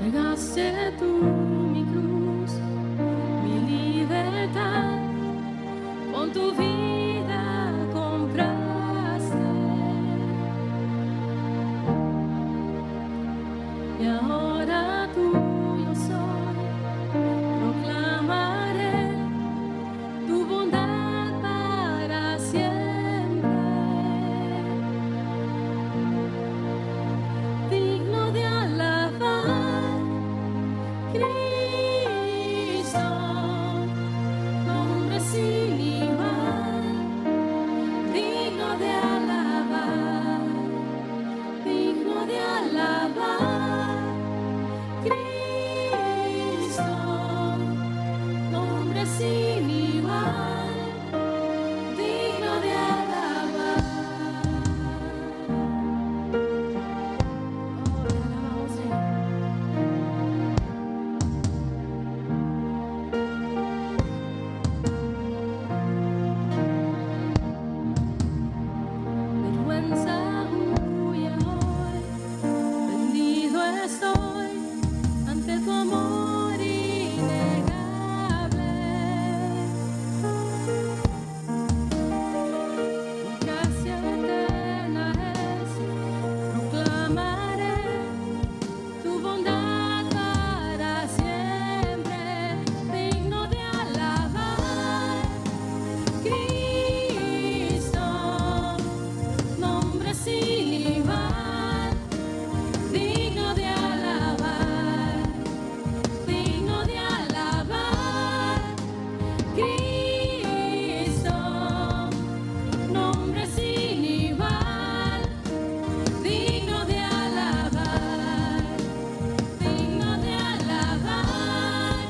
Cargaste tú mi cruz, mi libertad, con tu vida compraste. Y ahora tuyo soy, proclamaré tu bondad para siempre. Digno de alabar, Cristo, nombre sin igual. Digno de alabar, digno de alabar, Cristo, nombre sin igual. Digno de alabar. Oh, te alabamos, Señor. Vergüenza huye hoy, rendido estoy ante tu amor innegable. Tu gracia eterna es, proclamaré tu bondad para siempre. Digno de alabar, Cristo, nombre sin igual. Digno de alabar, digno de alabar, Cristo, nombre sin igual. Digno de alabar, digno de alabar,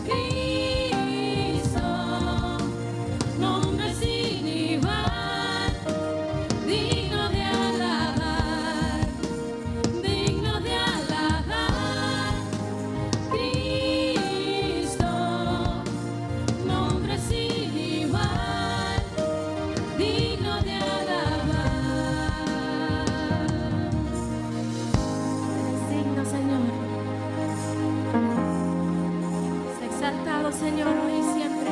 Cristo, nombre sin igual. Digno de alabar, digno de alabar, Cristo, nombre sin igual. Digno de alabar. Eres digno, Señor. Sé exaltado, Señor, hoy y siempre.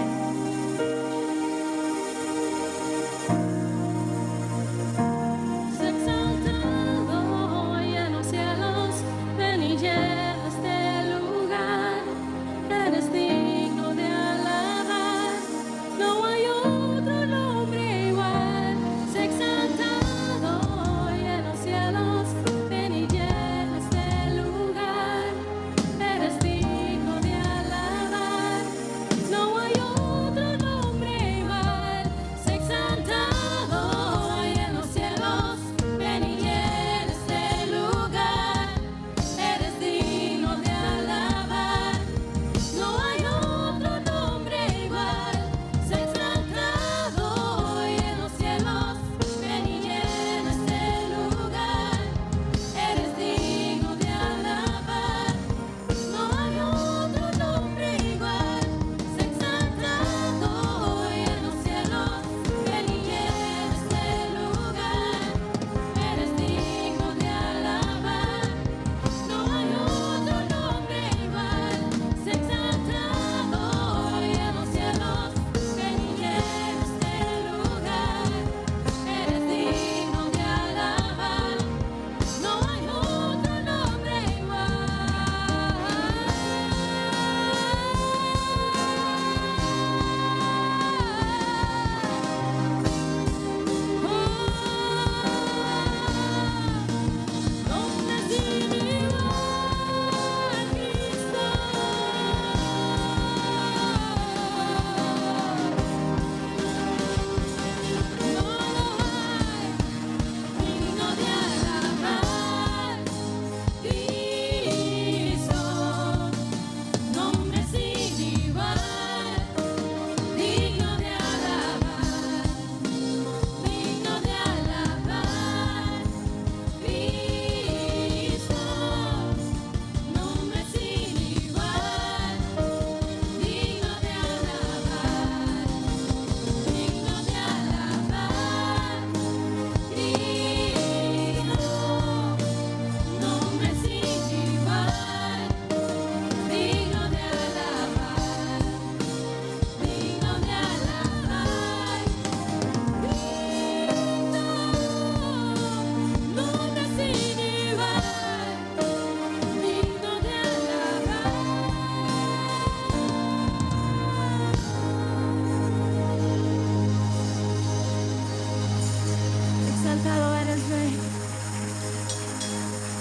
Exaltado eres, Rey.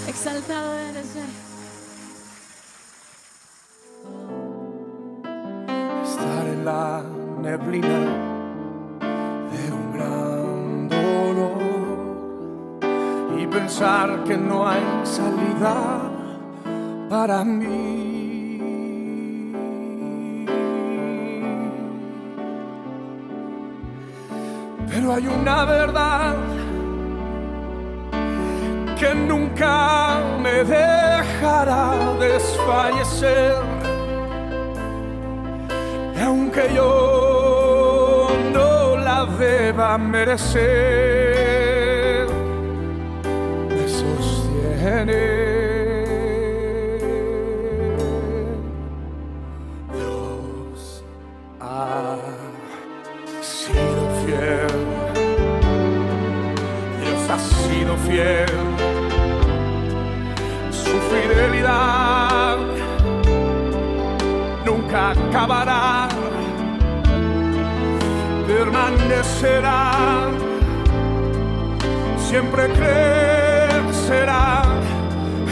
Exaltado eres, Rey. Estar en la neblina de un gran dolor y pensar que no hay salida para mí. Pero hay una verdad que nunca me dejará desfallecer. Y aunque yo no la deba merecer, me sostiene. Dios ha sido fiel. Dios ha sido fiel. Su fidelidad nunca acabará, permanecerá, siempre crecerá.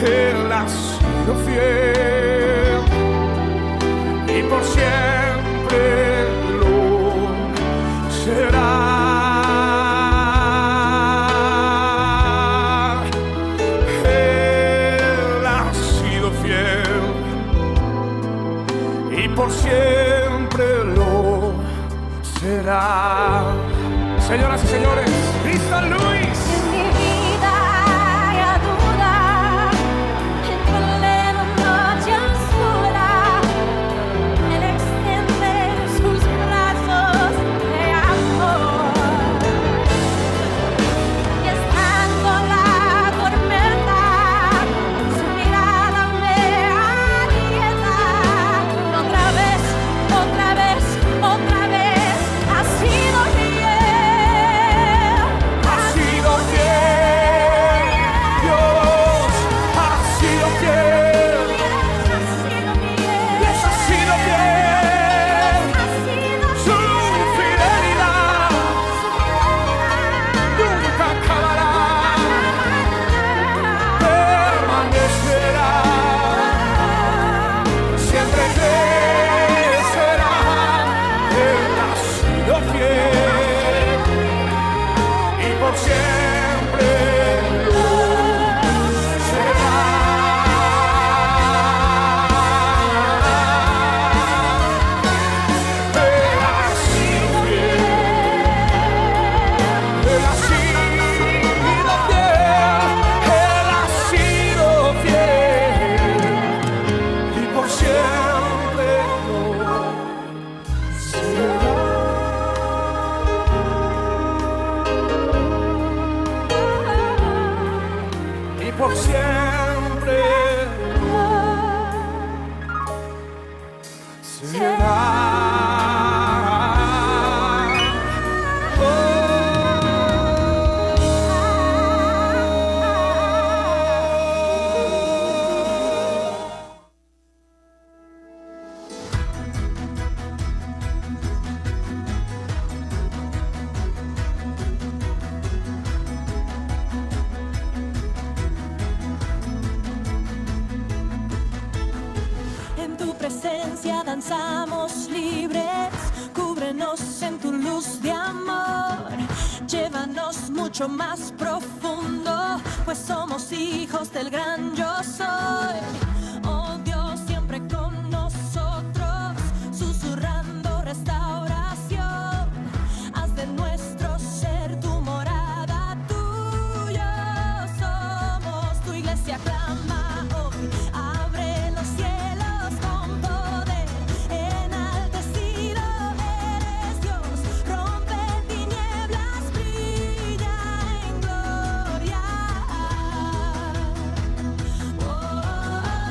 Él ha sido fiel y por siempre lo será. Él ha sido fiel y por siempre lo será. Señoras y señores, Cristian Luis. En mi vida hay duda, en plena noche oscura, Él extiende sus brazos de amor. Y estando la tormenta, su mirada me alienta. Otra vez, otra vez, otra vez, ha sido fiel. Ha sido fiel. Dios ha sido fiel. Dios ha sido fiel. Su fidelidad nunca acabará, permanecerá, siempre crecerá. Él ha sido fiel y por siempre lo será. Él ha sido fiel. Él ha sido fiel. Él ha sido fiel y por siempre lo será. Y por siempre será. En tu presencia danzamos libres, cúbrenos en tu luz de amor, llévanos mucho más profundo, pues somos hijos del gran yo soy. Oh Dios, siempre con nosotros, susurrando restauración, haz de nuestro ser tu morada, tuyo somos, tu iglesia clama hoy, abre los cielos con poder, enaltecido eres Dios, rompe tinieblas, brilla en gloria. Oh,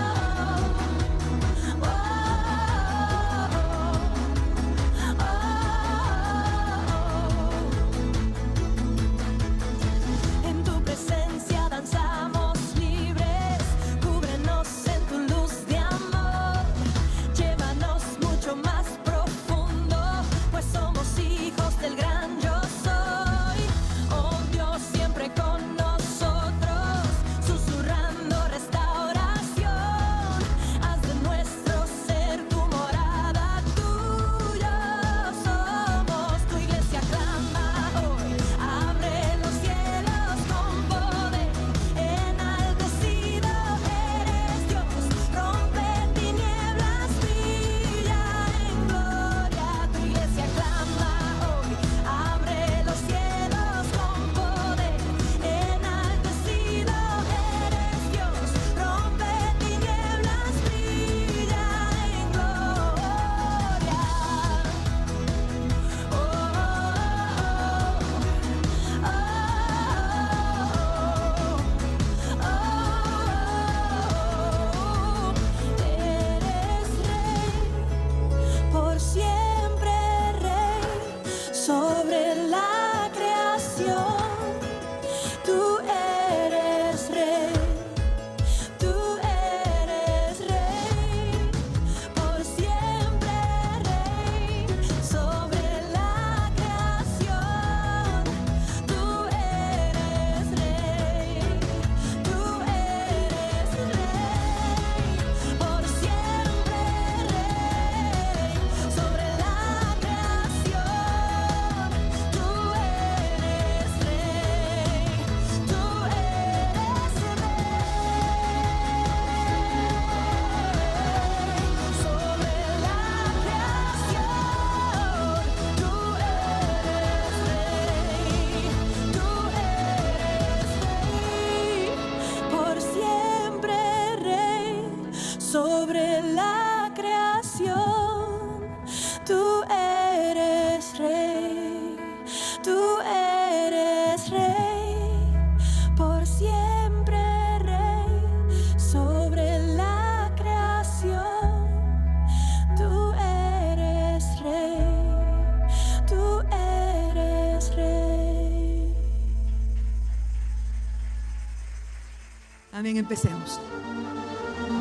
Amén, empecemos.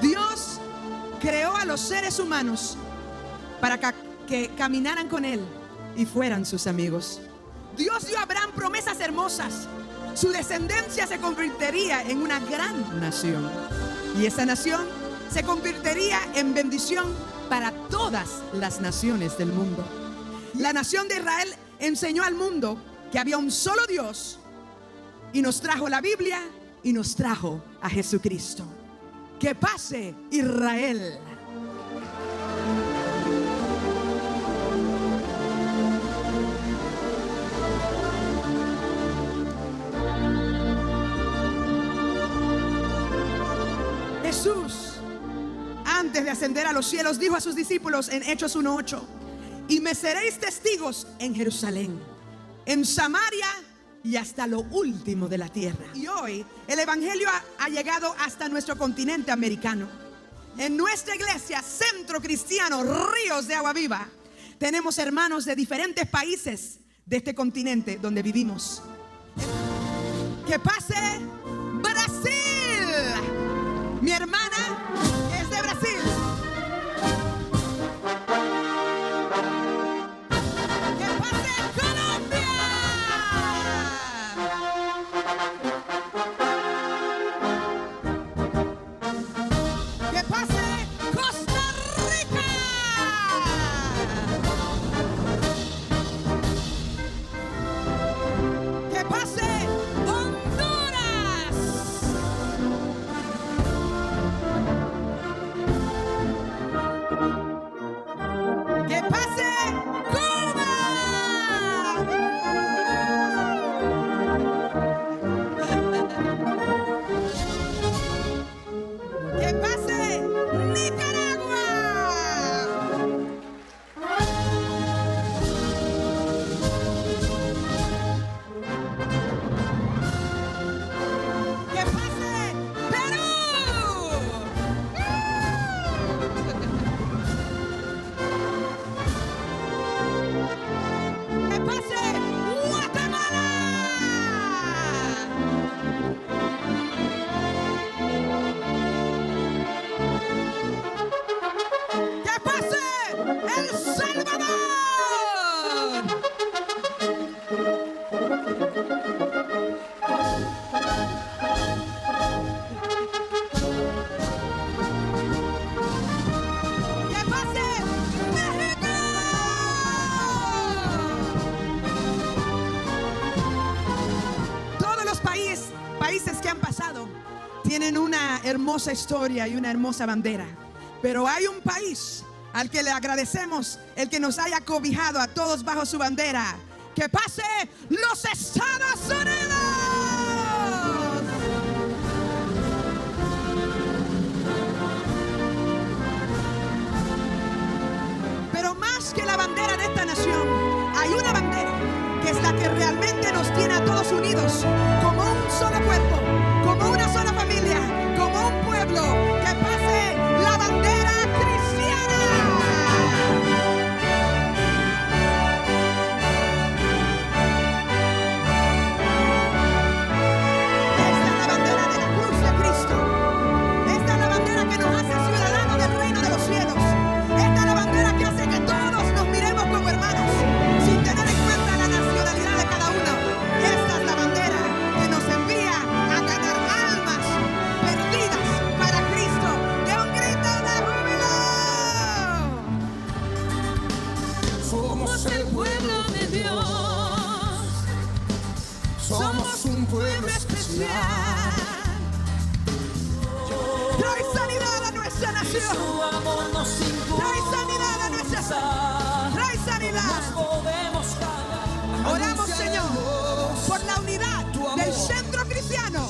Dios creó a los seres humanos para que caminaran con Él y fueran sus amigos. Dios dio a Abraham promesas hermosas. Su descendencia se convertiría en una gran nación. Y esa nación se convertiría en bendición para todas las naciones del mundo. La nación de Israel enseñó al mundo que había un solo Dios y nos trajo la Biblia y nos trajo a Jesucristo. Que pase Israel. Jesús, antes de ascender a los cielos, dijo a sus discípulos en Hechos 1:8: y me seréis testigos en Jerusalén, en Samaria y hasta lo último de la tierra. Y hoy el evangelio ha llegado hasta nuestro continente americano. En nuestra iglesia, Centro Cristiano Ríos de Agua Viva, tenemos hermanos de diferentes países de este continente donde vivimos. Que pase Brasil. Mi hermana es de Brasil. Que pase Colombia. Que pase Costa Rica. Que pase Honduras. Que pase Cuba. Que pase Nicaragua. Que pase Perú. Que pase Guatemala. Que pase El Salvador. Que pase México. Todos los países que han pasado tienen una hermosa historia y una hermosa bandera. Pero hay un país al que le agradecemos el que nos haya cobijado a todos bajo su bandera. Que pase los Estados Unidos. Pero más que la bandera de esta nación, hay una bandera que es la que realmente nos tiene a todos unidos como un solo cuerpo, como una sola familia, como un pueblo. Que pase la bandera cristiana. Esta es la bandera de la cruz de Cristo. Esta es la bandera que nos hace ciudadanos del reino de los cielos. Esta es la bandera que hace que todos nos miremos como hermanos, sin tener en cuenta la nacionalidad de cada uno. Esta es la bandera que nos envía a ganar almas perdidas para Cristo. ¡De un grito de júbilo! Somos el pueblo de Dios. somos un pueblo especial. Trae sanidad a nuestra nación. Trae sanidad a nuestra nación. Trae sanidad. Oramos, Señor, por la unidad del Centro Cristiano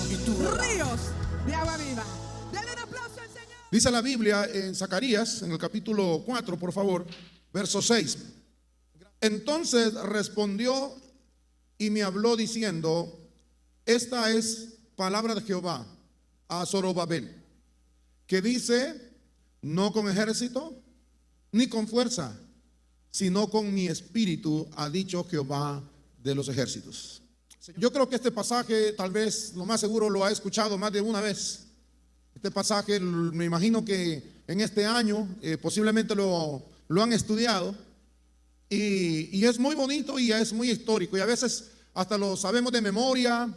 Ríos de Agua Viva. Denle un aplauso al Señor. Dice la Biblia en Zacarías, en el capítulo 4, por favor, verso 6. Entonces respondió y me habló diciendo: esta es palabra de Jehová a Zorobabel, que dice: no con ejército ni con fuerza, sino con mi espíritu, ha dicho Jehová de los ejércitos. Yo creo que este pasaje tal vez lo más seguro lo ha escuchado más de una vez, Este pasaje me imagino que en este año posiblemente lo han estudiado y es muy bonito y es muy histórico y a veces hasta lo sabemos de memoria,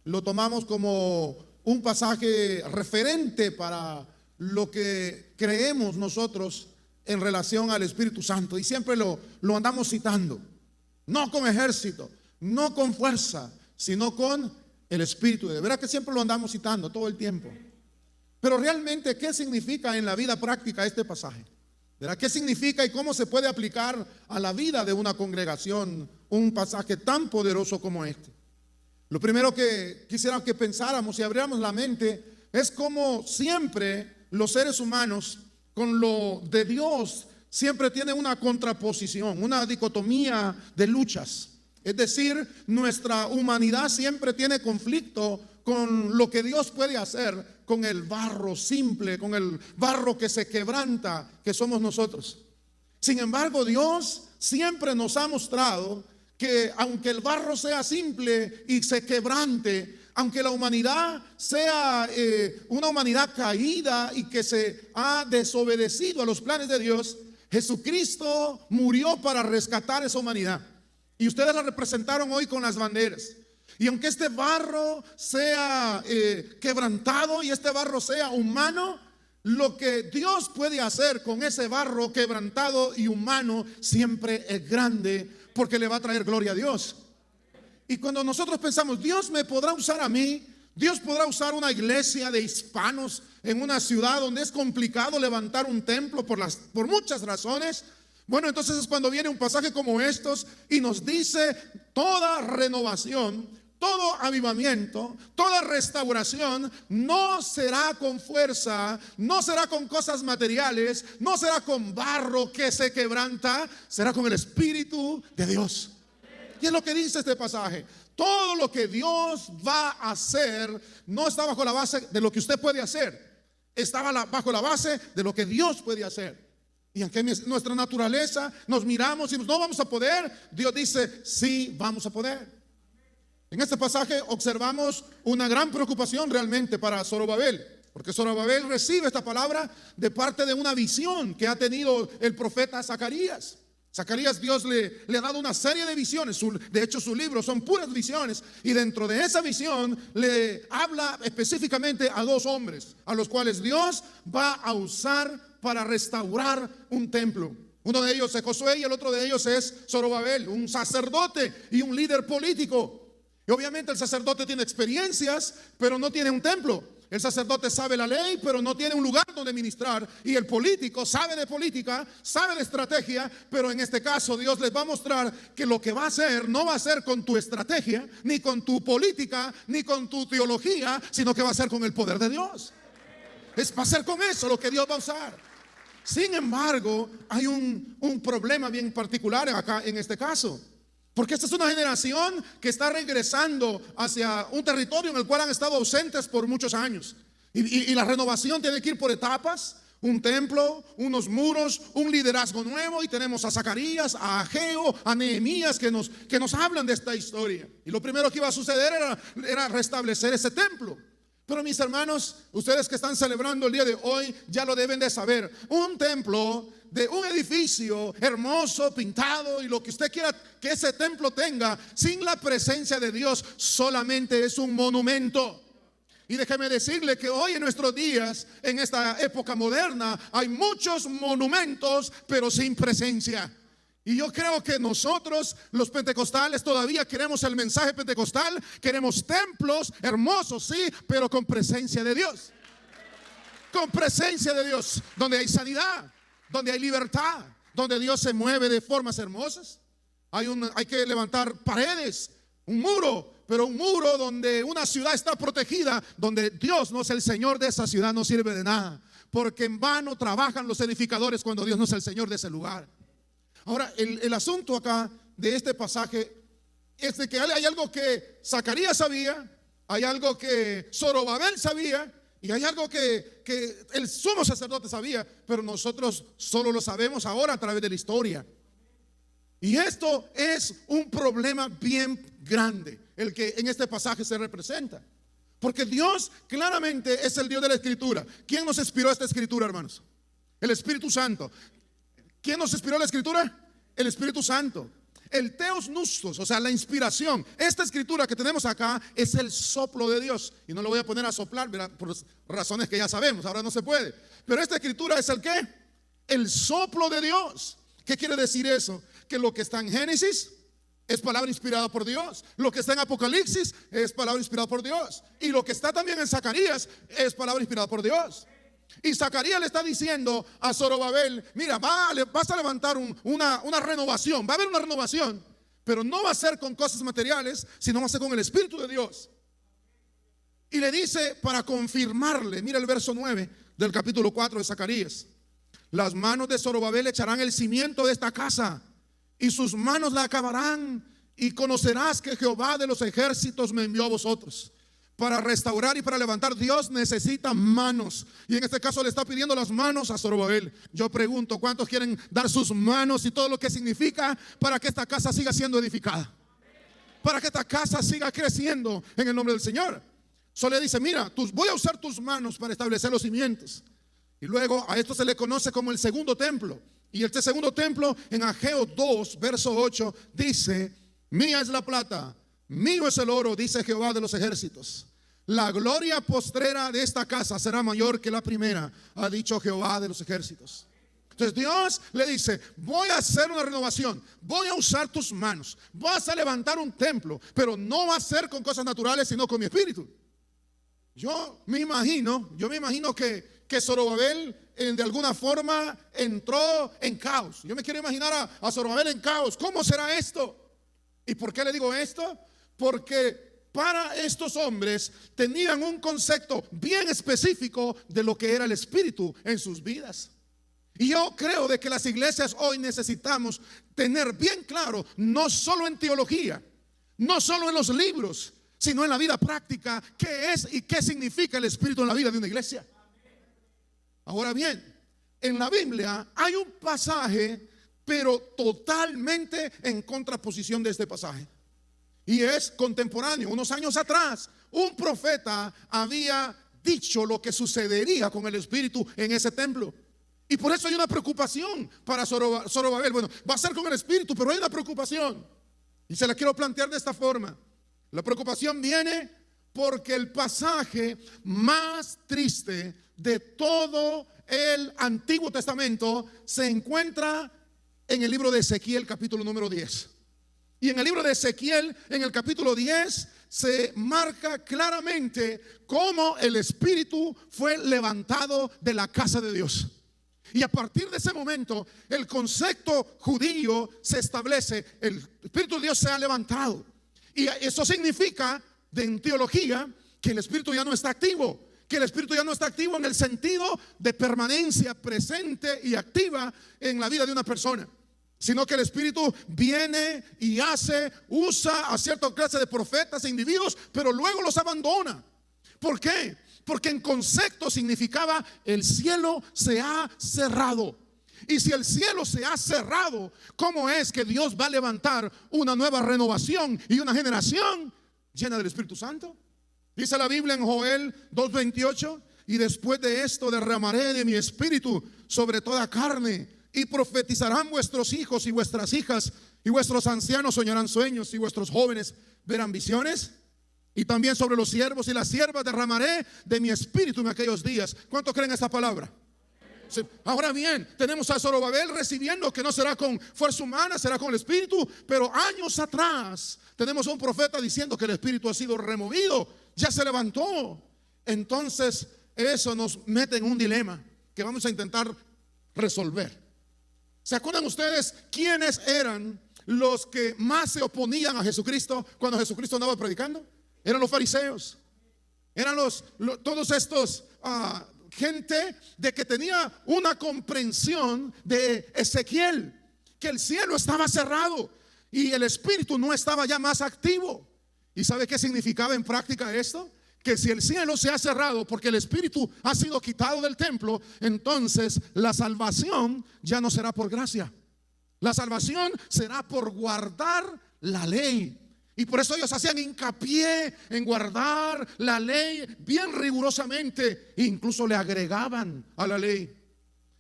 lo tomamos como un pasaje referente para lo que creemos nosotros en relación al Espíritu Santo y siempre lo andamos citando, no con ejército, no con fuerza, sino con el Espíritu. De verdad que siempre lo andamos citando todo el tiempo. Pero realmente, ¿qué significa en la vida práctica este pasaje? ¿Verdad? ¿Qué significa y cómo se puede aplicar a la vida de una congregación un pasaje tan poderoso como este? Lo primero que quisiera que pensáramos y abriéramos la mente es cómo siempre los seres humanos con lo de Dios siempre tienen una contraposición, una dicotomía de luchas. Es decir, nuestra humanidad siempre tiene conflicto con lo que Dios puede hacer con el barro simple, con el barro que se quebranta, que somos nosotros. Sin embargo, Dios siempre nos ha mostrado que aunque el barro sea simple y se quebrante, aunque la humanidad sea una humanidad caída y que se ha desobedecido a los planes de Dios, Jesucristo murió para rescatar esa humanidad. Y ustedes la representaron hoy con las banderas. Y aunque este barro sea quebrantado y este barro sea humano, lo que Dios puede hacer con ese barro quebrantado y humano siempre es grande, porque le va a traer gloria a Dios. Y cuando nosotros pensamos, Dios me podrá usar a mí, Dios podrá usar una iglesia de hispanos en una ciudad donde es complicado levantar un templo por muchas razones. Bueno, entonces es cuando viene un pasaje como estos y nos dice toda renovación, todo avivamiento, toda restauración no será con fuerza, no será con cosas materiales, no será con barro que se quebranta, será con el Espíritu de Dios. Y es lo que dice este pasaje. Todo lo que Dios va a hacer no está bajo la base de lo que usted puede hacer, está bajo la base de lo que Dios puede hacer. Y aunque nuestra naturaleza nos miramos y no vamos a poder, Dios dice, sí, vamos a poder. En este pasaje observamos una gran preocupación realmente para Zorobabel, porque Zorobabel recibe esta palabra de parte de una visión que ha tenido el profeta Zacarías. Zacarías, Dios le ha dado una serie de visiones, de hecho sus libros son puras visiones, y dentro de esa visión le habla específicamente a dos hombres, a los cuales Dios va a usar para restaurar un templo. Uno de ellos es Josué y el otro de ellos es Zorobabel, un sacerdote y un líder político. Y obviamente el sacerdote tiene experiencias, pero no tiene un templo. El sacerdote sabe la ley, pero no tiene un lugar donde ministrar. Y el político sabe de política, sabe de estrategia, pero en este caso Dios les va a mostrar que lo que va a hacer no va a ser con tu estrategia, ni con tu política, ni con tu teología, sino que va a ser con el poder de Dios. Va a ser con eso lo que Dios va a usar. Sin embargo, hay un problema bien particular acá en este caso. Porque esta es una generación que está regresando hacia un territorio en el cual han estado ausentes por muchos años. Y la renovación tiene que ir por etapas. Un templo, unos muros, un liderazgo nuevo. Y tenemos a Zacarías, a Ageo, a Nehemías que nos hablan de esta historia. Y lo primero que iba a suceder era restablecer ese templo. Pero mis hermanos, ustedes que están celebrando el día de hoy ya lo deben de saber. Un templo, de un edificio hermoso, pintado y lo que usted quiera que ese templo tenga, sin la presencia de Dios, solamente es un monumento. Y déjeme decirle que hoy en nuestros días, en esta época moderna, hay muchos monumentos, pero sin presencia. Y yo creo que nosotros, los pentecostales, todavía queremos el mensaje pentecostal. Queremos templos hermosos, sí, pero con presencia de Dios. Con presencia de Dios, donde hay sanidad, donde hay libertad, donde Dios se mueve de formas hermosas. Hay que levantar paredes, un muro, pero un muro donde una ciudad está protegida, donde Dios no es el Señor de esa ciudad, no sirve de nada, porque en vano trabajan los edificadores cuando Dios no es el Señor de ese lugar. Ahora, el asunto acá de este pasaje es de que hay algo que Zacarías sabía, hay algo que Zorobabel sabía, y hay algo que el sumo sacerdote sabía, pero nosotros solo lo sabemos ahora a través de la historia. Y esto es un problema bien grande, el que en este pasaje se representa. Porque Dios claramente es el Dios de la Escritura. ¿Quién nos inspiró esta Escritura, hermanos? El Espíritu Santo. ¿Quién nos inspiró la Escritura? El Espíritu Santo. El Theos Nostos, o sea, la inspiración. Esta Escritura que tenemos acá es el soplo de Dios. Y no lo voy a poner a soplar, ¿verdad? Por razones que ya sabemos, ahora no se puede. Pero esta Escritura es el ¿qué? El soplo de Dios. ¿Qué quiere decir eso? Que lo que está en Génesis es palabra inspirada por Dios. Lo que está en Apocalipsis es palabra inspirada por Dios. Y lo que está también en Zacarías es palabra inspirada por Dios. Y Zacarías le está diciendo a Zorobabel: mira, vas a levantar una renovación. Va a haber una renovación, pero no va a ser con cosas materiales, sino va a ser con el Espíritu de Dios. Y le dice para confirmarle, mira el verso 9 del capítulo 4 de Zacarías: las manos de Zorobabel echarán el cimiento de esta casa, y sus manos la acabarán, y conocerás que Jehová de los ejércitos me envió a vosotros. Para restaurar y para levantar, Dios necesita manos. Y en este caso le está pidiendo las manos a Zorobabel. Yo pregunto, ¿cuántos quieren dar sus manos y todo lo que significa para que esta casa siga siendo edificada? Para que esta casa siga creciendo en el nombre del Señor. Solo le dice: mira, voy a usar tus manos para establecer los cimientos. Y luego a esto se le conoce como el segundo templo. Y este segundo templo en Ageo 2, verso 8 dice: mía es la plata, mío es el oro, dice Jehová de los ejércitos. La gloria postrera de esta casa será mayor que la primera, ha dicho Jehová de los ejércitos. Entonces Dios le dice: voy a hacer una renovación, voy a usar tus manos, vas a levantar un templo, pero no va a ser con cosas naturales, sino con mi espíritu. Yo me imagino que Zorobabel de alguna forma entró en caos. Yo me quiero imaginar a Zorobabel en caos. ¿Cómo será esto? ¿Y por qué le digo esto? Porque para estos hombres tenían un concepto bien específico de lo que era el Espíritu en sus vidas. Y yo creo de que las iglesias hoy necesitamos tener bien claro, no solo en teología, no solo en los libros, sino en la vida práctica, qué es y qué significa el Espíritu en la vida de una iglesia. Ahora bien, en la Biblia hay un pasaje, pero totalmente en contraposición de este pasaje. Y es contemporáneo. Unos años atrás, un profeta había dicho lo que sucedería con el Espíritu en ese templo. Y por eso hay una preocupación para Zorobabel. Bueno, va a ser con el Espíritu, pero hay una preocupación. Y se la quiero plantear de esta forma. La preocupación viene porque el pasaje más triste de todo el Antiguo Testamento se encuentra en el libro de Ezequiel, capítulo número 10. Y en el libro de Ezequiel, en el capítulo 10, se marca claramente cómo el Espíritu fue levantado de la casa de Dios. Y a partir de ese momento, el concepto judío se establece: el Espíritu de Dios se ha levantado. Y eso significa, en teología, que el Espíritu ya no está activo. Que el Espíritu ya no está activo en el sentido de permanencia presente y activa en la vida de una persona, sino que el Espíritu viene y usa a cierta clase de profetas e individuos, pero luego los abandona. ¿Por qué? Porque en concepto significaba: el cielo se ha cerrado. Y si el cielo se ha cerrado, ¿cómo es que Dios va a levantar una nueva renovación y una generación llena del Espíritu Santo? Dice la Biblia en Joel 2:28: y después de esto derramaré de mi espíritu sobre toda carne, y profetizarán vuestros hijos y vuestras hijas, y vuestros ancianos soñarán sueños, y vuestros jóvenes verán visiones. Y también sobre los siervos y las siervas derramaré de mi espíritu en aquellos días. ¿Cuántos creen esta palabra? Ahora bien, tenemos a Zorobabel recibiendo que no será con fuerza humana, será con el Espíritu. Pero años atrás tenemos a un profeta diciendo que el Espíritu ha sido removido, ya se levantó. Entonces eso nos mete en un dilema que vamos a intentar resolver. ¿Se acuerdan ustedes quiénes eran los que más se oponían a Jesucristo cuando Jesucristo andaba predicando? Eran los fariseos. Eran todos estos gente de que tenía una comprensión de Ezequiel, que el cielo estaba cerrado y el Espíritu no estaba ya más activo. ¿Y sabe qué significaba en práctica esto? Que si el cielo se ha cerrado porque el Espíritu ha sido quitado del templo, entonces la salvación ya no será por gracia. La salvación será por guardar la ley. Y por eso ellos hacían hincapié en guardar la ley bien rigurosamente. E incluso le agregaban a la ley.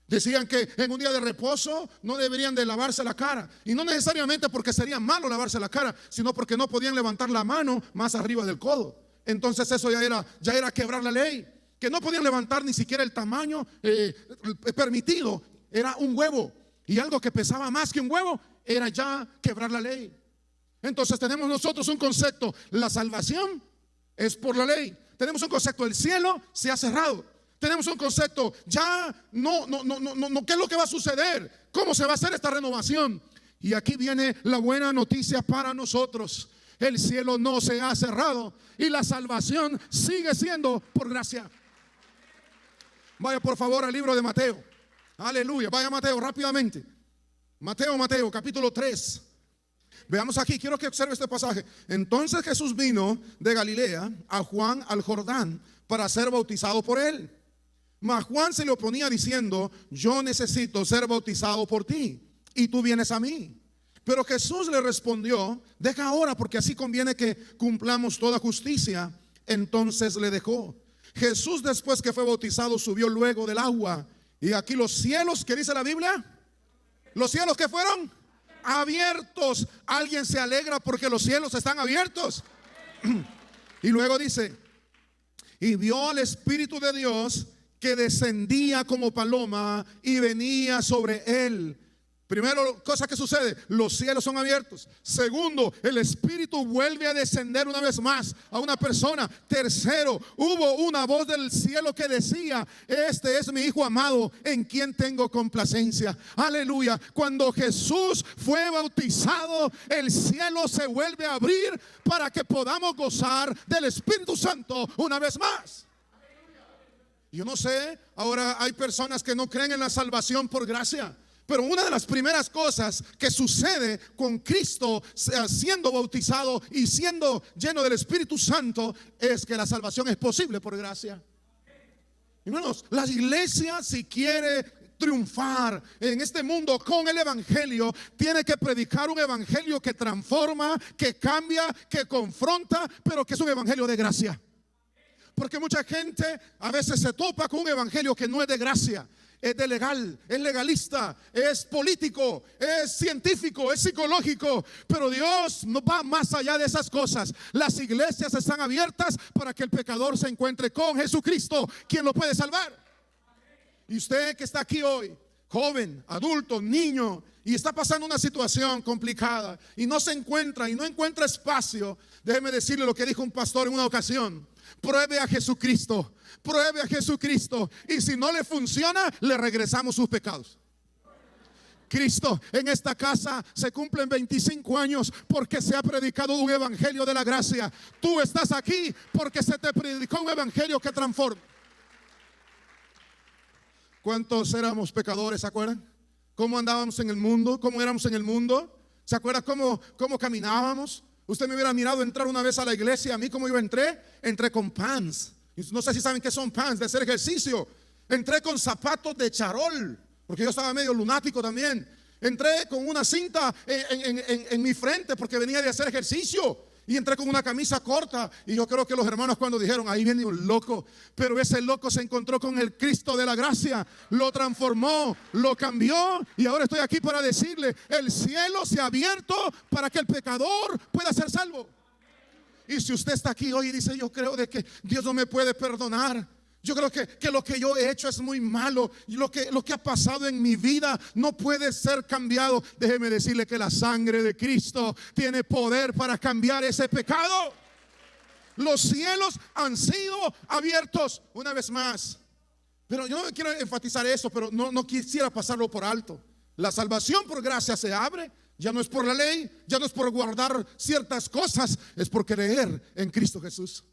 Decían que en un día de reposo no deberían de lavarse la cara. Y no necesariamente porque sería malo lavarse la cara, sino porque no podían levantar la mano más arriba del codo. Entonces eso ya era quebrar la ley. Que no podían levantar ni siquiera el tamaño permitido. Era un huevo. Y algo que pesaba más que un huevo era ya quebrar la ley. Entonces tenemos nosotros un concepto: la salvación es por la ley. Tenemos un concepto: el cielo se ha cerrado. Tenemos un concepto: ya no, ¿qué es lo que va a suceder? ¿Cómo se va a hacer esta renovación? Y aquí viene la buena noticia para nosotros: el cielo no se ha cerrado y la salvación sigue siendo por gracia. Vaya por favor al libro de Mateo. Aleluya, vaya a Mateo rápidamente. Mateo capítulo 3. Veamos aquí, quiero que observe este pasaje. Entonces Jesús vino de Galilea a Juan al Jordán para ser bautizado por él. Mas Juan se le oponía diciendo: yo necesito ser bautizado por ti, y tú vienes a mí. Pero Jesús le respondió: deja ahora, porque así conviene que cumplamos toda justicia. Entonces le dejó. Jesús, después que fue bautizado, subió luego del agua. Y aquí los cielos, ¿qué dice la Biblia? Los cielos que fueron abiertos. Alguien se alegra porque los cielos están abiertos. Y luego dice: y vio al Espíritu de Dios que descendía como paloma y venía sobre él. Primero, cosa que sucede: los cielos son abiertos. Segundo, el Espíritu vuelve a descender una vez más a una persona. Tercero, hubo una voz del cielo que decía: este es mi Hijo amado, en quien tengo complacencia. Aleluya. Cuando Jesús fue bautizado, el cielo se vuelve a abrir para que podamos gozar del Espíritu Santo una vez más. Yo no sé, ahora hay personas que no creen en la salvación por gracia. Pero una de las primeras cosas que sucede con Cristo siendo bautizado y siendo lleno del Espíritu Santo es que la salvación es posible por gracia. Hermanos, la iglesia, si quiere triunfar en este mundo con el evangelio, tiene que predicar un evangelio que transforma, que cambia, que confronta, pero que es un evangelio de gracia. Porque mucha gente a veces se topa con un evangelio que no es de gracia. Es de legal, es legalista, es político, es científico, es psicológico. Pero Dios no va más allá de esas cosas. Las iglesias están abiertas para que el pecador se encuentre con Jesucristo, quien lo puede salvar. Y usted que está aquí hoy, joven, adulto, niño, y está pasando una situación complicada y no se encuentra y no encuentra espacio, déjeme decirle lo que dijo un pastor en una ocasión: pruebe a Jesucristo, pruebe a Jesucristo, y si no le funciona, le regresamos sus pecados. Cristo, en esta casa se cumplen 25 años porque se ha predicado un evangelio de la gracia. Tú estás aquí porque se te predicó un evangelio que transforma. ¿Cuántos éramos pecadores? ¿Se acuerdan? ¿Cómo andábamos en el mundo? ¿Cómo éramos en el mundo? ¿Se acuerdan cómo caminábamos? Usted me hubiera mirado entrar una vez a la iglesia. A mí, ¿cómo yo entré con pants. No sé si saben qué son pants, de hacer ejercicio. Entré con zapatos de charol, porque yo estaba medio lunático también. Entré con una cinta en mi frente porque venía de hacer ejercicio. Y entré con una camisa corta. Y yo creo que los hermanos, cuando dijeron: ahí viene un loco. Pero ese loco se encontró con el Cristo de la gracia. Lo transformó, lo cambió. Y ahora estoy aquí para decirle: el cielo se ha abierto para que el pecador pueda ser salvo. Y si usted está aquí hoy y dice: yo creo de que Dios no me puede perdonar, yo creo que lo que yo he hecho es muy malo, y lo que ha pasado en mi vida no puede ser cambiado, déjeme decirle que la sangre de Cristo tiene poder para cambiar ese pecado. Los cielos han sido abiertos una vez más. Pero yo no quiero enfatizar eso, pero no quisiera pasarlo por alto. La salvación por gracia se abre. Ya no es por la ley, ya no es por guardar ciertas cosas, es por creer en Cristo Jesús.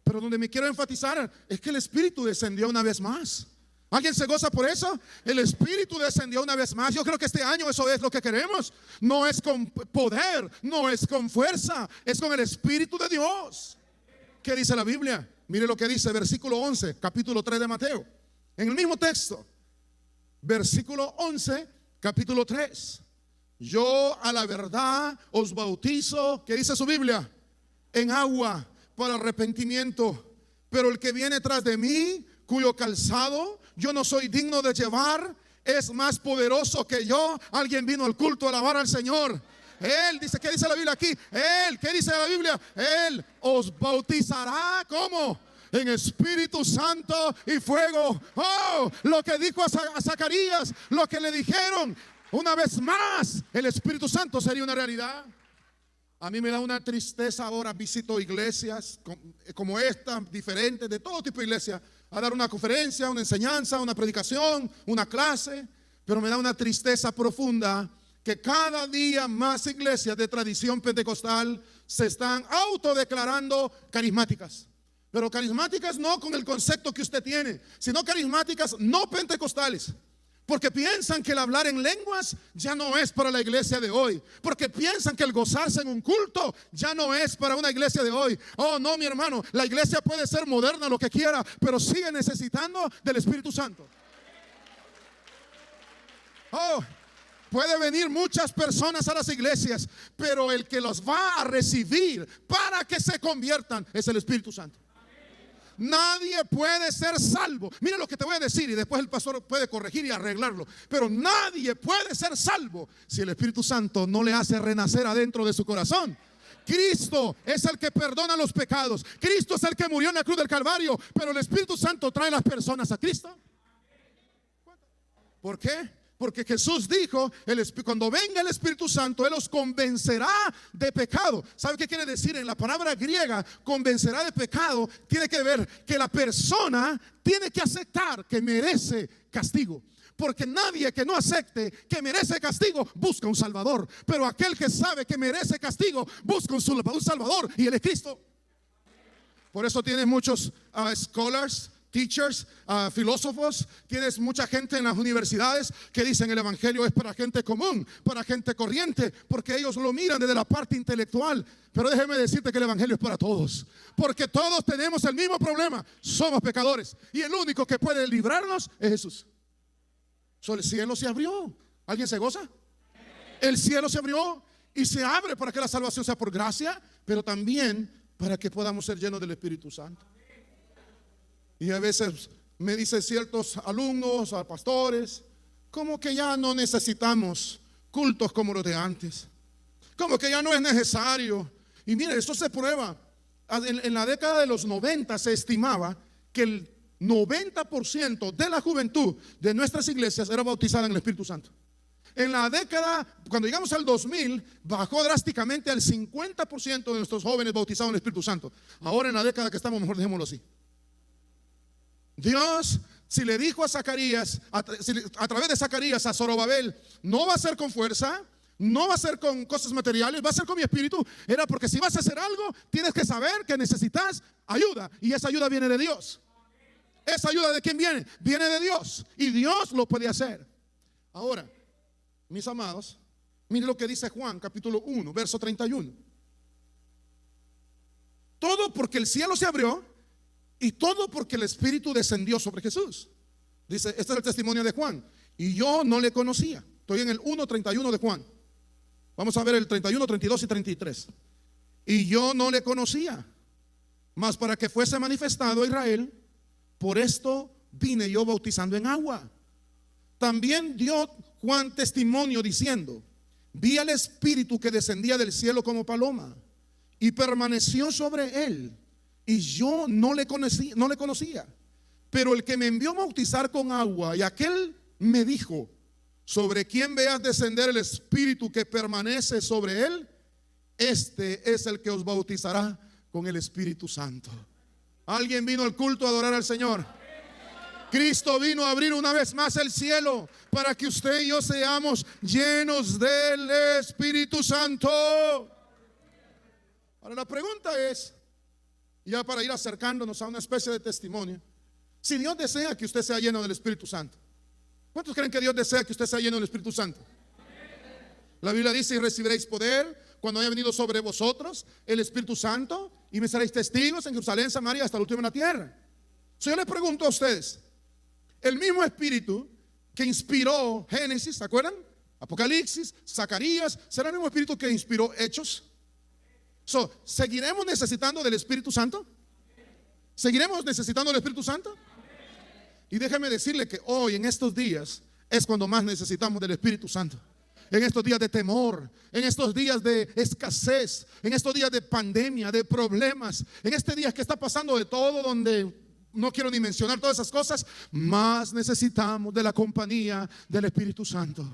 Pero donde me quiero enfatizar es que el Espíritu descendió una vez más. ¿Alguien se goza por eso? El Espíritu descendió una vez más. Yo creo que este año eso es lo que queremos. No es con poder, no es con fuerza, es con el Espíritu de Dios. ¿Qué dice la Biblia? Mire lo que dice versículo 11, capítulo 3 de Mateo. En el mismo texto, versículo 11, capítulo 3. yo a la verdad os bautizo, ¿qué dice su Biblia? En agua para arrepentimiento. Pero el que viene tras de mí, cuyo calzado yo no soy digno de llevar, es más poderoso que yo. Alguien vino al culto a alabar al Señor. Él dice, ¿qué dice la Biblia aquí? Él, ¿qué dice la Biblia? Él os bautizará, ¿cómo? En Espíritu Santo y fuego. Oh, lo que dijo a Zacarías, lo que le dijeron, una vez más, el Espíritu Santo sería una realidad. A mí me da una tristeza ahora, visito iglesias como esta, diferentes, de todo tipo de iglesias, a dar una conferencia, una enseñanza, una predicación, una clase, pero me da una tristeza profunda que cada día más iglesias de tradición pentecostal se están autodeclarando carismáticas. Pero carismáticas no con el concepto que usted tiene, sino carismáticas no pentecostales. Porque piensan que el hablar en lenguas ya no es para la iglesia de hoy. Porque piensan que el gozarse en un culto ya no es para una iglesia de hoy. Oh, no, mi hermano, la iglesia puede ser moderna, lo que quiera, pero sigue necesitando del Espíritu Santo. Oh, puede venir muchas personas a las iglesias, pero el que los va a recibir para que se conviertan es el Espíritu Santo. Nadie puede ser salvo. Mira lo que te voy a decir y después el pastor puede corregir y arreglarlo. Pero nadie puede ser salvo si el Espíritu Santo no le hace renacer adentro de su corazón. Cristo es el que perdona los pecados. Cristo es el que murió en la cruz del Calvario. Pero el Espíritu Santo trae a las personas a Cristo. ¿Por qué? Porque Jesús dijo, cuando venga el Espíritu Santo, Él os convencerá de pecado. ¿Sabe qué quiere decir? En la palabra griega, convencerá de pecado, tiene que ver que la persona tiene que aceptar que merece castigo. Porque nadie que no acepte que merece castigo busca un salvador. Pero aquel que sabe que merece castigo busca un salvador, y Él es Cristo. Por eso tiene muchos scholars, teachers, filósofos, tienes mucha gente en las universidades que dicen el evangelio es para gente común, para gente corriente, porque ellos lo miran desde la parte intelectual. Pero déjeme decirte que el evangelio es para todos, porque todos tenemos el mismo problema, somos pecadores, y el único que puede librarnos es Jesús. El cielo se abrió. ¿Alguien se goza? El cielo se abrió y se abre para que la salvación sea por gracia, pero también para que podamos ser llenos del Espíritu Santo. Y a veces me dicen ciertos alumnos, a pastores, como que ya no necesitamos cultos como los de antes, como que ya no es necesario. Y mire, esto se prueba. En la década de los 90 se estimaba que el 90% de la juventud de nuestras iglesias era bautizada en el Espíritu Santo. En la década, cuando llegamos al 2000, bajó drásticamente al 50% de nuestros jóvenes bautizados en el Espíritu Santo. Ahora en la década que estamos, mejor dejémoslo así. Dios, si le dijo a Zacarías, a través de Zacarías a Zorobabel, no va a ser con fuerza, no va a ser con cosas materiales, va a ser con mi espíritu, era porque si vas a hacer algo, tienes que saber que necesitas ayuda, y esa ayuda viene de Dios. ¿Esa ayuda de quién viene? Viene de Dios, y Dios lo puede hacer. Ahora, mis amados, miren lo que dice Juan capítulo 1, verso 31. Todo porque el cielo se abrió, y todo porque el Espíritu descendió sobre Jesús. Dice, este es el testimonio de Juan. Y yo no le conocía. Estoy en el 1:31 de Juan. Vamos a ver el 31, 32 y 33. Y yo no le conocía, mas para que fuese manifestado a Israel, por esto vine yo bautizando en agua. También dio Juan testimonio diciendo, vi al Espíritu que descendía del cielo como paloma y permaneció sobre él. Y yo no le conocía. Pero el que me envió a bautizar con agua, y aquel me dijo, sobre quien veas descender el Espíritu que permanece sobre él, este es el que os bautizará con el Espíritu Santo. Alguien vino al culto a adorar al Señor. Cristo vino a abrir una vez más el cielo para que usted y yo seamos llenos del Espíritu Santo. Ahora la pregunta es, ya para ir acercándonos a una especie de testimonio, si Dios desea que usted sea lleno del Espíritu Santo, ¿cuántos creen que Dios desea que usted sea lleno del Espíritu Santo? La Biblia dice, y recibiréis poder cuando haya venido sobre vosotros el Espíritu Santo, y me seréis testigos en Jerusalén, Samaria, hasta el último en la tierra. So, yo les pregunto a ustedes, el mismo Espíritu que inspiró Génesis, ¿se acuerdan? Apocalipsis, Zacarías, ¿será el mismo espíritu que inspiró Hechos? ¿Seguiremos necesitando del Espíritu Santo? ¿Seguiremos necesitando del Espíritu Santo? Y déjeme decirle que hoy, en estos días, es cuando más necesitamos del Espíritu Santo. En estos días de temor, en estos días de escasez, en estos días de pandemia, de problemas, en este día que está pasando de todo, donde no quiero ni mencionar todas esas cosas, más necesitamos de la compañía del Espíritu Santo.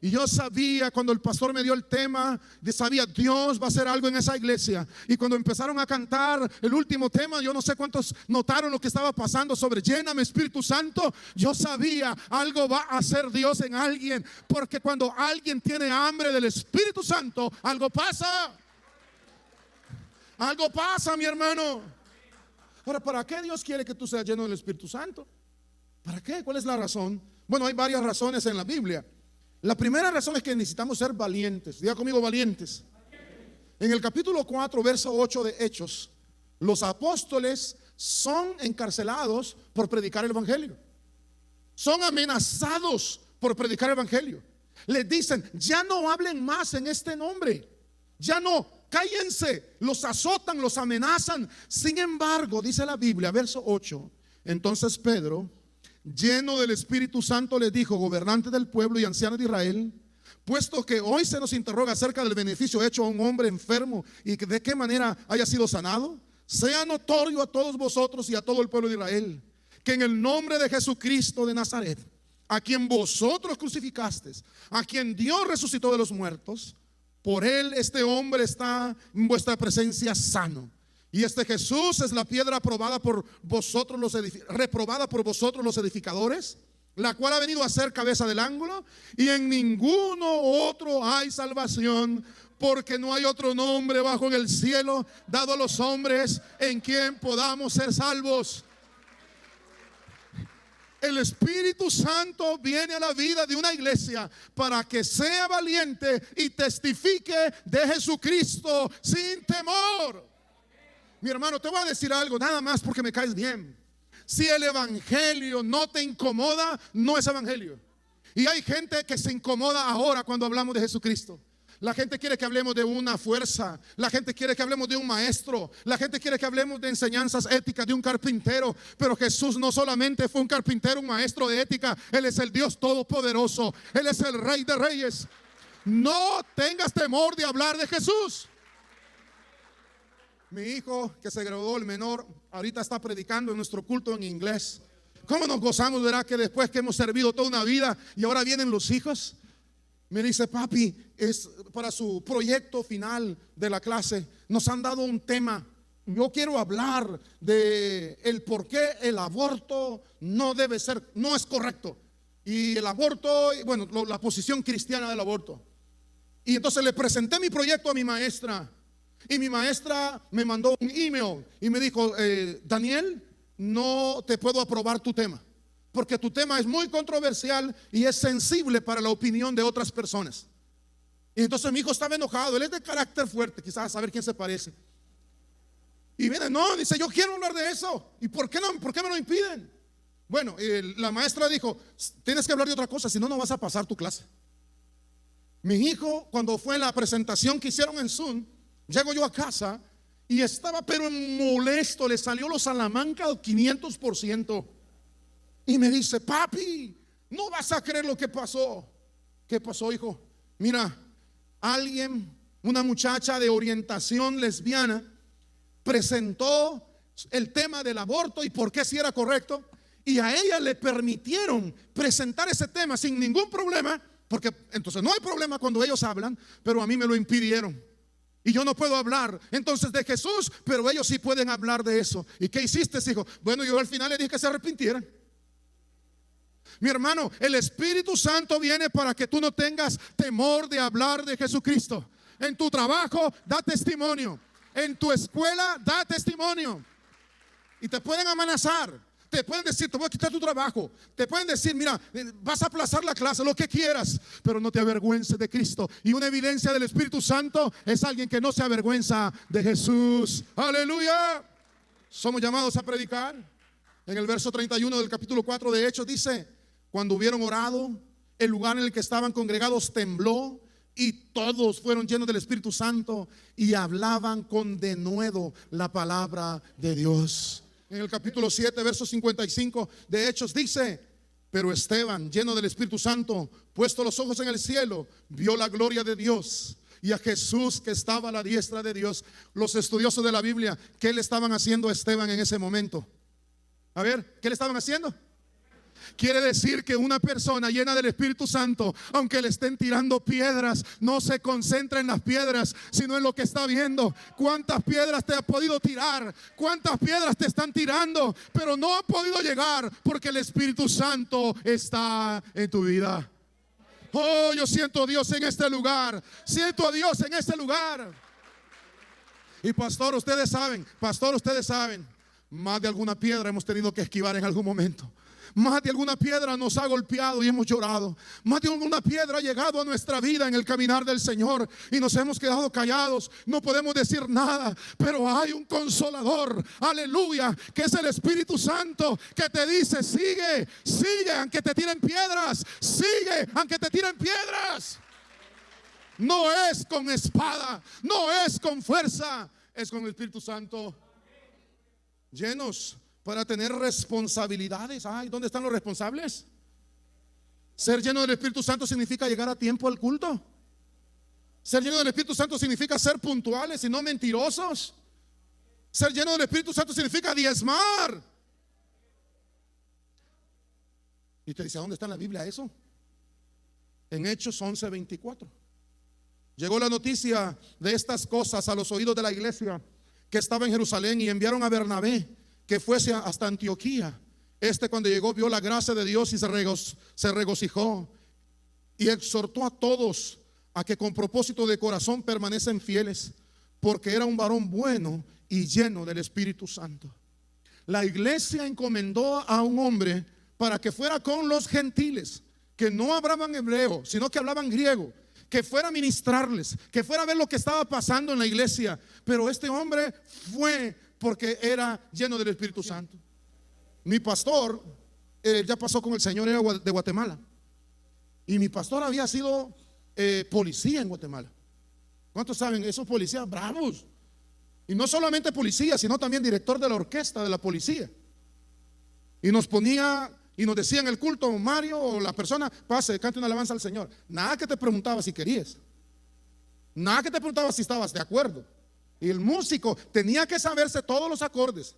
Y yo sabía, cuando el pastor me dio el tema, sabía Dios va a hacer algo en esa iglesia. Y cuando empezaron a cantar el último tema, yo no sé cuántos notaron lo que estaba pasando sobre lléname Espíritu Santo. Yo sabía, algo va a hacer Dios en alguien, porque cuando alguien tiene hambre del Espíritu Santo, algo pasa. Algo pasa, mi hermano. Ahora, ¿para qué Dios quiere que tú seas lleno del Espíritu Santo? ¿Para qué? ¿Cuál es la razón? Bueno, hay varias razones en la Biblia. La primera razón es que necesitamos ser valientes. Diga conmigo, valientes. En el capítulo 4, verso 8 de Hechos, los apóstoles son encarcelados por predicar el evangelio. Son amenazados por predicar el evangelio. Les dicen, ya no hablen más en este nombre. Ya no, cállense. Los azotan, los amenazan. Sin embargo, dice la Biblia, verso 8, entonces Pedro, lleno del Espíritu Santo, les dijo, gobernantes del pueblo y ancianos de Israel, puesto que hoy se nos interroga acerca del beneficio hecho a un hombre enfermo y de qué manera haya sido sanado, sea notorio a todos vosotros y a todo el pueblo de Israel, que en el nombre de Jesucristo de Nazaret, a quien vosotros crucificasteis, a quien Dios resucitó de los muertos, por él este hombre está en vuestra presencia sano. Y este Jesús es la piedra reprobada por vosotros los edificadores, la cual ha venido a ser cabeza del ángulo, y en ninguno otro hay salvación, porque no hay otro nombre bajo en el cielo dado a los hombres en quien podamos ser salvos. El Espíritu Santo viene a la vida de una iglesia para que sea valiente y testifique de Jesucristo sin temor. Mi hermano, te voy a decir algo, nada más porque me caes bien. Si el evangelio no te incomoda, no es evangelio. Y hay gente que se incomoda ahora cuando hablamos de Jesucristo. La gente quiere que hablemos de una fuerza. La gente quiere que hablemos de un maestro. La gente quiere que hablemos de enseñanzas éticas de un carpintero. Pero Jesús no solamente fue un carpintero, un maestro de ética. Él es el Dios todopoderoso. Él es el Rey de Reyes. No tengas temor de hablar de Jesús. Mi hijo que se graduó, el menor, ahorita está predicando en nuestro culto en inglés. ¿Cómo nos gozamos, verdad? Que después que hemos servido toda una vida y ahora vienen los hijos. Me dice, papi, es para su proyecto final de la clase. Nos han dado un tema. Yo quiero hablar de el por qué el aborto no debe ser, no es correcto. Y el aborto, bueno, la posición cristiana del aborto. Y entonces le presenté mi proyecto a mi maestra. Y mi maestra me mandó un email y me dijo, Daniel, no te puedo aprobar tu tema, porque tu tema es muy controversial y es sensible para la opinión de otras personas. Y entonces mi hijo estaba enojado, él es de carácter fuerte, quizás a saber quién se parece. Y viene, no, dice, yo quiero hablar de eso. ¿Y por qué no? ¿Por qué me lo impiden? Bueno, la maestra dijo, tienes que hablar de otra cosa, si no, no vas a pasar tu clase. Mi hijo, cuando fue la presentación que hicieron en Zoom, llego yo a casa y estaba pero molesto, le salió los Salamanca al 500%. Y me dice, papi, no vas a creer lo que pasó. ¿Qué pasó, hijo? Mira, una muchacha de orientación lesbiana, presentó el tema del aborto y por qué si era correcto. Y a ella le permitieron presentar ese tema sin ningún problema, porque entonces no hay problema cuando ellos hablan, pero a mí me lo impidieron. Y yo no puedo hablar entonces de Jesús, pero ellos sí pueden hablar de eso. ¿Y qué hiciste, hijo? Bueno, yo al final le dije que se arrepintieran. Mi hermano, el Espíritu Santo viene para que tú no tengas temor de hablar de Jesucristo. En tu trabajo, da testimonio. En tu escuela, da testimonio. Y te pueden amenazar. Te pueden decir, te voy a quitar tu trabajo. Te pueden decir, mira, vas a aplazar la clase, lo que quieras, pero no te avergüences de Cristo. Y una evidencia del Espíritu Santo es alguien que no se avergüenza de Jesús. Aleluya. Somos llamados a predicar. En el verso 31 del capítulo 4 de Hechos dice, cuando hubieron orado, el lugar en el que estaban congregados tembló y todos fueron llenos del Espíritu Santo y hablaban con denuedo la palabra de Dios. En el capítulo 7, verso 55 de Hechos dice: pero Esteban, lleno del Espíritu Santo, puesto los ojos en el cielo, vio la gloria de Dios y a Jesús que estaba a la diestra de Dios. Los estudiosos de la Biblia, ¿qué le estaban haciendo a Esteban en ese momento? A ver, ¿qué le estaban haciendo? Quiere decir que una persona llena del Espíritu Santo, aunque le estén tirando piedras, no se concentra en las piedras, sino en lo que está viendo. ¿Cuántas piedras te ha podido tirar? ¿Cuántas piedras te están tirando? Pero no ha podido llegar porque el Espíritu Santo está en tu vida. Oh, yo siento a Dios en este lugar. Siento a Dios en este lugar. Y pastor, ustedes saben, más de alguna piedra hemos tenido que esquivar en algún momento. Más de alguna piedra nos ha golpeado y hemos llorado. Más de alguna piedra ha llegado a nuestra vida en el caminar del Señor y nos hemos quedado callados. No podemos decir nada, pero hay un consolador, aleluya, que es el Espíritu Santo, que te dice: sigue, sigue aunque te tiren piedras. Sigue aunque te tiren piedras. No es con espada, no es con fuerza, es con el Espíritu Santo. Llenos para tener responsabilidades. Ay, ¿dónde están los responsables? Ser lleno del Espíritu Santo significa llegar a tiempo al culto. Ser lleno del Espíritu Santo significa ser puntuales y no mentirosos. Ser lleno del Espíritu Santo significa diezmar. Y te dice: ¿dónde está en la Biblia eso? En Hechos 11:24. Llegó la noticia de estas cosas a los oídos de la iglesia que estaba en Jerusalén y enviaron a Bernabé que fuese hasta Antioquía. Cuando llegó vio la gracia de Dios y se regocijó y exhortó a todos a que con propósito de corazón permanecen fieles, porque era un varón bueno y lleno del Espíritu Santo. La iglesia encomendó a un hombre para que fuera con los gentiles que no hablaban hebreo, sino que hablaban griego, que fuera a ministrarles, que fuera a ver lo que estaba pasando en la iglesia. Pero este hombre fue porque era lleno del Espíritu Santo. Mi pastor ya pasó con el Señor, era de Guatemala. Y mi pastor había sido policía en Guatemala. ¿Cuántos saben? Esos policías bravos. Y no solamente policía, sino también director de la orquesta de la policía. Y nos ponía y nos decía en el culto: Mario, o la persona, pase, cante una alabanza al Señor. Nada que te preguntaba si querías. Nada que te preguntaba si estabas de acuerdo. Y el músico tenía que saberse todos los acordes.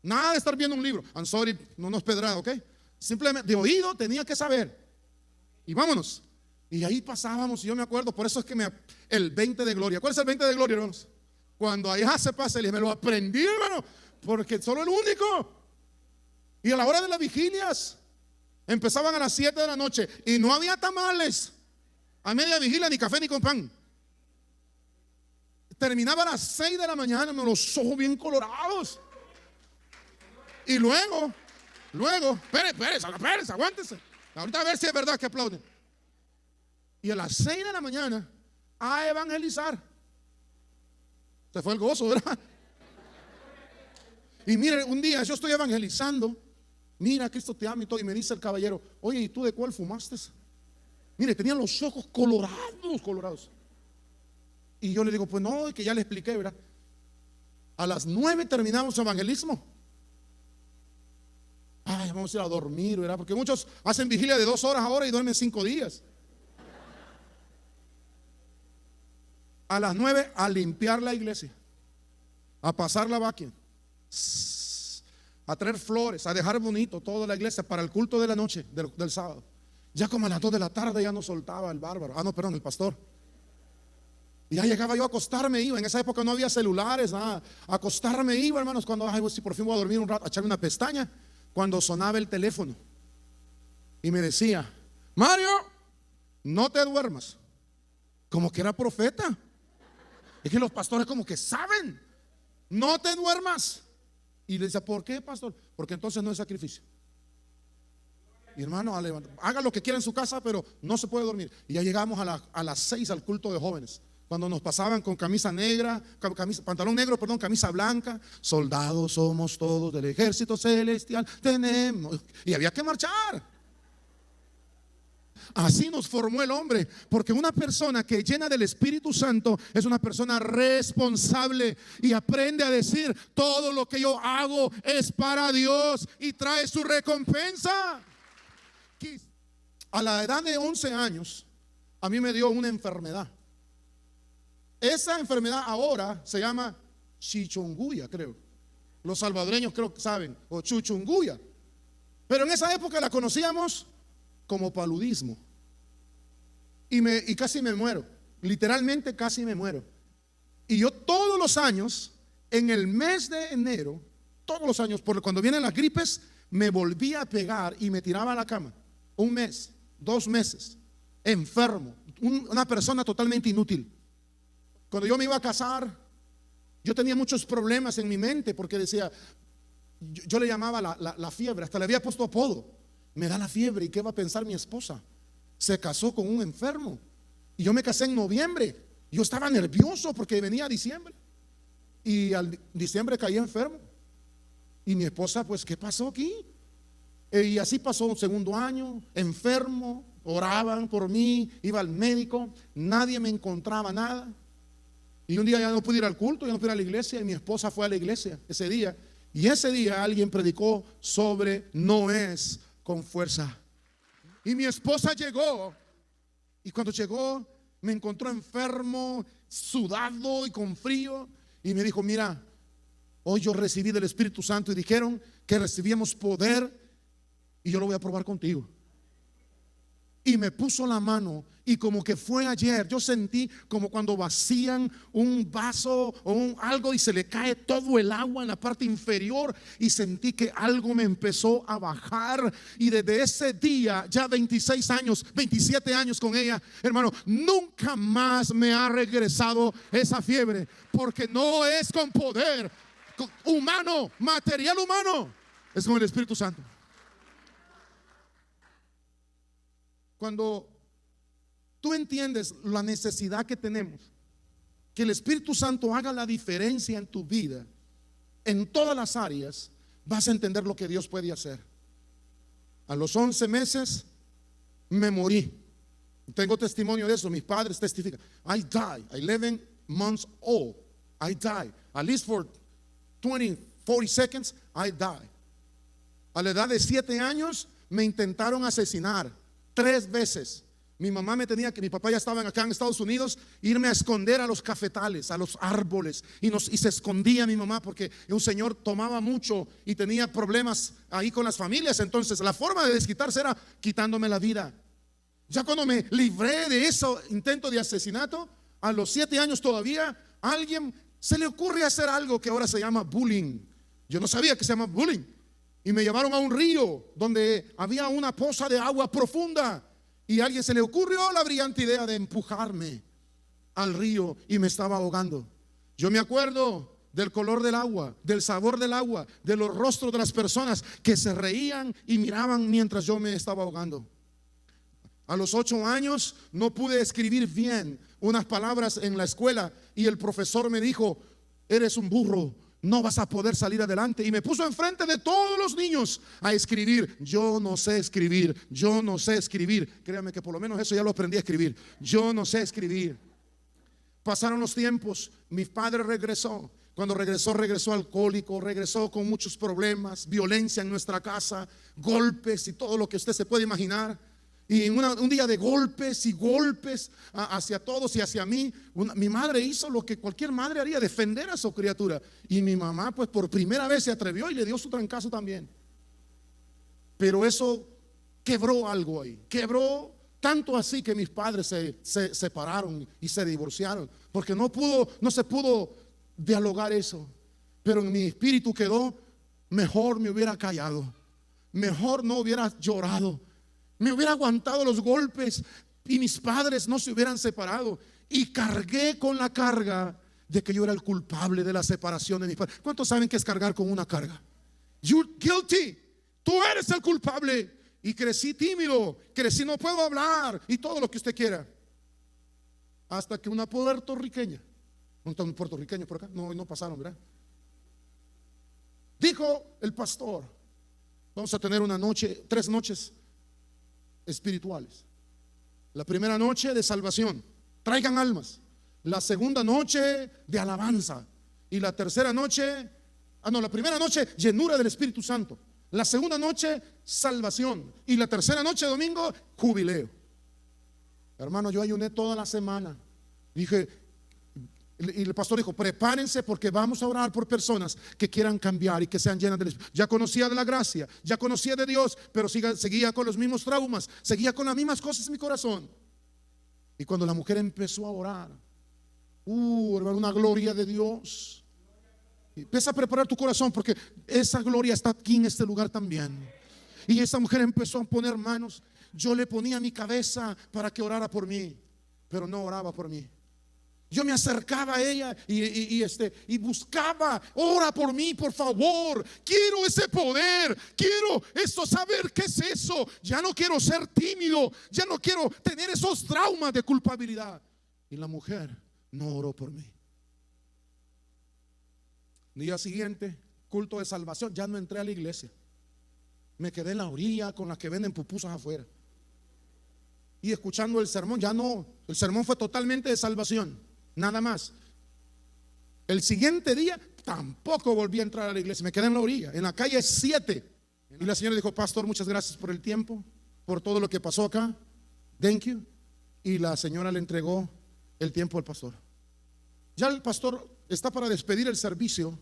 Nada de estar viendo un libro. I'm sorry, no nos pedrada, ¿ok? Simplemente de oído tenía que saber. Y vámonos. Y ahí pasábamos, y yo me acuerdo, por eso es que el 20 de gloria. ¿Cuál es el 20 de gloria, hermanos? Cuando allá se pasa, me lo aprendí, hermano, porque solo el único. Y a la hora de las vigilias empezaban a las 7 de la noche y no había tamales a media vigilia, ni café, ni con pan. Terminaba a las 6 de la mañana, con los ojos bien colorados. Y luego, espérese, aguántese. Ahorita a ver si es verdad que aplauden. Y a las 6 de la mañana a evangelizar. Se fue el gozo, ¿verdad? Y mire, un día yo estoy evangelizando. Mira, Cristo te ama y todo. Y me dice el caballero: oye, ¿y tú de cuál fumaste? Mire, tenían los ojos colorados. Y yo le digo: pues no, que ya le expliqué, ¿verdad? A las 9 terminamos evangelismo. Ay, vamos a ir a dormir, ¿verdad? Porque muchos hacen vigilia de 2 horas ahora y duermen 5 días. A las 9 a limpiar la iglesia, a pasar la vaquia, a traer flores, a dejar bonito toda la iglesia para el culto de la noche del sábado. Ya como a las 2 de la tarde ya nos soltaba el bárbaro. El pastor. Y ya llegaba yo a acostarme, iba. En esa época no había celulares, nada. Acostarme iba, hermanos, cuando si por fin voy a dormir un rato, a echarme una pestaña, cuando sonaba el teléfono. Y me decía: Mario, no te duermas. Como que era profeta. Es que los pastores como que saben. No te duermas. Y le decía: ¿por qué, pastor? Porque entonces no es sacrificio. Y hermano, haga lo que quiera en su casa, pero no se puede dormir. Y ya llegamos a las 6 al culto de jóvenes, cuando nos pasaban con camisa negra, pantalón negro, camisa blanca. Soldados somos todos del ejército celestial, tenemos. Y había que marchar. Así nos formó el hombre, porque una persona que llena del Espíritu Santo es una persona responsable y aprende a decir: todo lo que yo hago es para Dios y trae su recompensa. A la edad de 11 años, a mí me dio una enfermedad. Esa enfermedad ahora se llama chikungunya, creo. Los salvadoreños creo que saben, o chuchunguya. Pero en esa época la conocíamos como paludismo. Y casi me muero. Literalmente casi me muero. Y yo todos los años, en el mes de enero, todos los años, porque cuando vienen las gripes, me volvía a pegar y me tiraba a la cama. Un mes, 2 meses, enfermo, una persona totalmente inútil. Cuando yo me iba a casar, yo tenía muchos problemas en mi mente, porque decía, yo le llamaba la fiebre, hasta le había puesto apodo. Me da la fiebre, ¿y qué va a pensar mi esposa? Se casó con un enfermo. Y yo me casé en noviembre. Yo estaba nervioso porque venía diciembre. Y al diciembre caí enfermo. Y mi esposa, pues, ¿qué pasó aquí? Y así pasó un segundo año, enfermo, oraban por mí, iba al médico, nadie me encontraba nada. Y un día ya no pude ir al culto, ya no pude ir a la iglesia, y mi esposa fue a la iglesia ese día. Y ese día alguien predicó sobre no es con fuerza. Y mi esposa llegó, y cuando llegó me encontró enfermo, sudado y con frío, y me dijo: mira, hoy yo recibí del Espíritu Santo y dijeron que recibíamos poder, y yo lo voy a probar contigo. Y me puso la mano, y como que fue ayer, yo sentí como cuando vacían un vaso o algo y se le cae todo el agua en la parte inferior, y sentí que algo me empezó a bajar. Y desde ese día, ya 26 años, 27 años con ella, hermano, nunca más me ha regresado esa fiebre, porque no es con poder humano, material humano, es con el Espíritu Santo. Cuando tú entiendes la necesidad que tenemos, que el Espíritu Santo haga la diferencia en tu vida, en todas las áreas, vas a entender lo que Dios puede hacer. A los 11 meses me morí. Tengo testimonio de eso, mis padres testifican. I died, 11 months old, I died. At least for 20, 40 seconds, I died. A la edad de 7 años me intentaron asesinar 3 veces. Mi mamá me tenía que, mi papá ya estaba acá en Estados Unidos, irme a esconder a los cafetales, a los árboles, y se escondía mi mamá porque un señor tomaba mucho y tenía problemas ahí con las familias. Entonces la forma de desquitarse era quitándome la vida. Ya cuando me libré de ese intento de asesinato, a los 7 años todavía, a alguien se le ocurre hacer algo que ahora se llama bullying. Yo no sabía que se llama bullying. Y me llevaron a un río donde había una poza de agua profunda. Y a alguien se le ocurrió la brillante idea de empujarme al río, y me estaba ahogando. Yo me acuerdo del color del agua, del sabor del agua, de los rostros de las personas que se reían y miraban mientras yo me estaba ahogando. A los 8 años no pude escribir bien unas palabras en la escuela, y el profesor me dijo: eres un burro, no vas a poder salir adelante. Y me puso enfrente de todos los niños a escribir. Yo no sé escribir, yo no sé escribir. Créanme que por lo menos eso ya lo aprendí a escribir. Yo no sé escribir. Pasaron los tiempos, mi padre regresó. Cuando regresó alcohólico, regresó con muchos problemas, violencia en nuestra casa, golpes y todo lo que usted se puede imaginar. Y un día de golpes y golpes hacia todos y hacia mí, mi madre hizo lo que cualquier madre haría: defender a su criatura. Y mi mamá, pues, por primera vez se atrevió y le dio su trancazo también. Pero eso quebró algo ahí, quebró tanto así que mis padres se separaron y se divorciaron, porque no se pudo dialogar eso. Pero en mi espíritu quedó: mejor me hubiera callado, mejor no hubiera llorado, me hubiera aguantado los golpes y mis padres no se hubieran separado. Y cargué con la carga de que yo era el culpable de la separación de mis padres. ¿Cuántos saben qué es cargar con una carga? You're guilty. Tú eres el culpable. Y crecí tímido, crecí no puedo hablar y todo lo que usted quiera. Hasta que una puertorriqueña, ¿no están puertorriqueños por acá? No, no pasaron, ¿verdad? Dijo el pastor: vamos a tener 3 noches espirituales. La primera noche de salvación, traigan almas. La segunda noche de alabanza. Y la tercera noche, la primera noche llenura del Espíritu Santo. La segunda noche salvación. Y la tercera noche domingo jubileo. Hermano, yo ayuné toda la semana. Dije, y el pastor dijo, prepárense porque vamos a orar por personas que quieran cambiar y que sean llenas del Espíritu. Ya conocía de la gracia, ya conocía de Dios, pero seguía con los mismos traumas, seguía con las mismas cosas en mi corazón. Y cuando la mujer empezó a orar, hermano, una gloria de Dios. Y empieza a preparar tu corazón porque esa gloria está aquí en este lugar también. Y esa mujer empezó a poner manos. Yo le ponía mi cabeza para que orara por mí, pero no oraba por mí. Yo me acercaba a ella y buscaba, ora por mí, por favor. Quiero ese poder, quiero saber qué es eso. Ya no quiero ser tímido, ya no quiero tener esos traumas de culpabilidad. Y la mujer no oró por mí. Día siguiente, culto de salvación, ya no entré a la iglesia. Me quedé en la orilla con las que venden pupusas afuera. Y escuchando el sermón, ya no, el sermón fue totalmente de salvación. Nada más. El siguiente día tampoco volví a entrar a la iglesia. Me quedé en la orilla, en la calle 7. Y la señora dijo, pastor, muchas gracias por el tiempo, por todo lo que pasó acá. Thank you. Y la señora le entregó el tiempo al pastor. Ya el pastor está para despedir el servicio.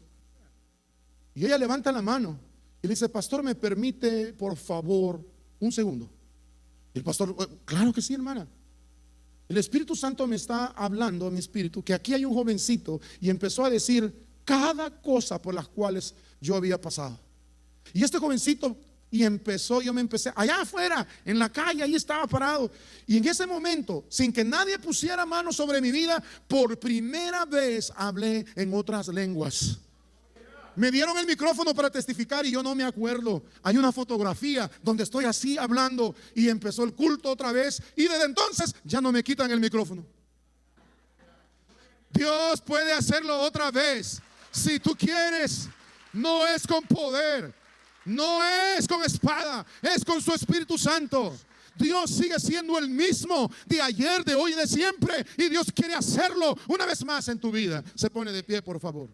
Y ella levanta la mano y le dice, pastor, ¿me permite por favor un segundo? Y el pastor, claro que sí, hermana. El Espíritu Santo me está hablando a mi espíritu que aquí hay un jovencito, y empezó a decir cada cosa por las cuales yo había pasado. Y este jovencito, yo me empecé allá afuera en la calle, ahí estaba parado, y en ese momento, sin que nadie pusiera mano sobre mi vida, por primera vez hablé en otras lenguas. Me dieron el micrófono para testificar y yo no me acuerdo. Hay una fotografía donde estoy así hablando, y empezó el culto otra vez, y desde entonces ya no me quitan el micrófono. Dios puede hacerlo otra vez si tú quieres. No es con poder, no es con espada, es con su Espíritu Santo. Dios sigue siendo el mismo de ayer, de hoy y de siempre, y Dios quiere hacerlo una vez más en tu vida. Se pone de pie, por favor.